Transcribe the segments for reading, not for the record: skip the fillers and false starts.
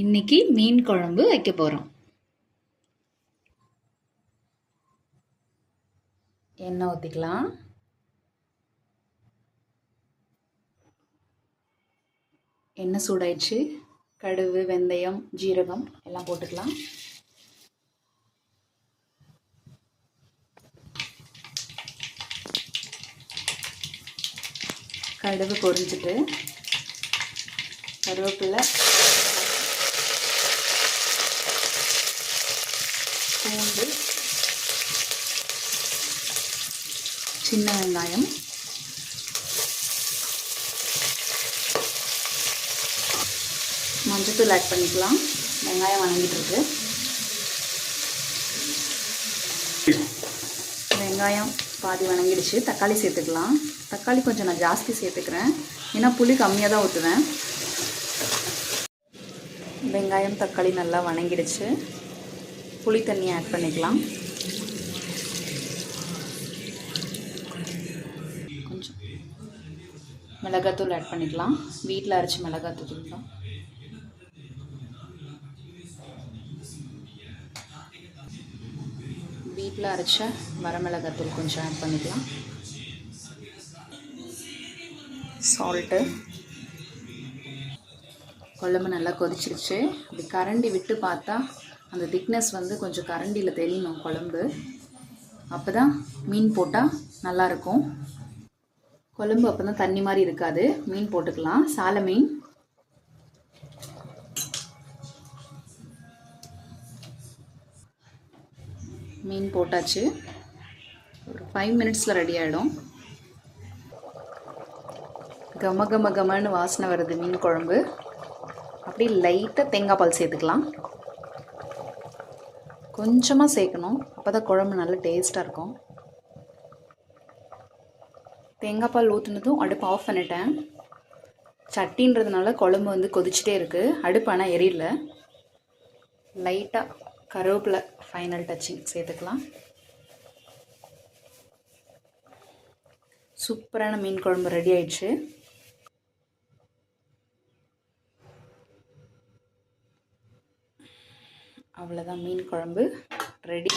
இன்னைக்கு மீன் குழம்பு வைக்க போகிறோம். எண்ணெய் ஊற்றிக்கலாம். எண்ணெய் சூடாயிடுச்சு. கடுகு, வெந்தயம், ஜீரகம் எல்லாம் போட்டுக்கலாம். கடுகு பொரிஞ்சிட்டு கருவேப்பிலை, பூண்டு, சின்ன வெங்காயம், மஞ்சத்தூள் ஆட் பண்ணிக்கலாம். வெங்காயம் வணங்கிட்டு இருக்கு. வெங்காயம் பாதி வணங்கிடுச்சு. தக்காளி சேர்த்துக்கலாம். தக்காளி கொஞ்சம் நான் ஜாஸ்தி சேர்த்துக்கிறேன், ஏன்னா புளி கம்மியாக தான் ஊற்றுவேன். வெங்காயம் தக்காளி நல்லா வணங்கிடுச்சு. புளி தண்ணி ஆட் பண்ணிக்கலாம். கொஞ்சம் மிளகாத்தூள் ஆட் பண்ணிக்கலாம். வீட்டில் அரைச்சி மிளகாத்தூள் தான். வீட்டில் அரைச்ச வரமிளகாத்தூள் கொஞ்சம் ஆட் பண்ணிக்கலாம். சால்ட்டு. குழம்பு நல்லா கொதிச்சிருச்சு. அப்படி கரண்டி விட்டு பார்த்தா அந்த திக்னஸ் கொஞ்சம் கரண்டியில் தெரியணும் குழம்பு. அப்போ தான் மீன் போட்டால் நல்லாயிருக்கும். குழம்பு அப்போ தான் தண்ணி மாதிரி இருக்காது. மீன் போட்டுக்கலாம். சால மீன். மீன் போட்டாச்சு. ஒரு 5 மினிட்ஸில் ரெடி ஆகிடும். கம கம கமன்னு வாசனை வருது மீன் குழம்பு. அப்படி லைட்டாக தேங்காய் பால் சேர்த்துக்கலாம். கொஞ்சமாக சேர்க்கணும், அப்போ தான் குழம்பு நல்லா டேஸ்ட்டாக இருக்கும். தேங்காய் பால் ஊற்றுனதும் அடுப்பு ஆஃப் பண்ணிட்டேன். சட்டின்றதுனால குழம்பு கொதிச்சுட்டே இருக்குது. அடுப்பு ஆனால் எரியல. லைட்டாக கருவேப்பிலை ஃபைனல் டச்சிங் சேர்த்துக்கலாம். சூப்பரான மீன் குழம்பு ரெடி ஆயிடுச்சு. அவ்வளோதான், மீன் குழம்பு ரெடி.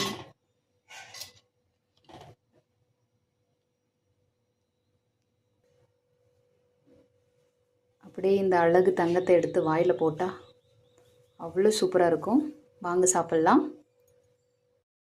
அப்படியே இந்த அழகு தங்கத்தை எடுத்து வாயில் போட்டால் அவ்வளோ சூப்பராக இருக்கும். வாங்க சாப்பிட்லாம்.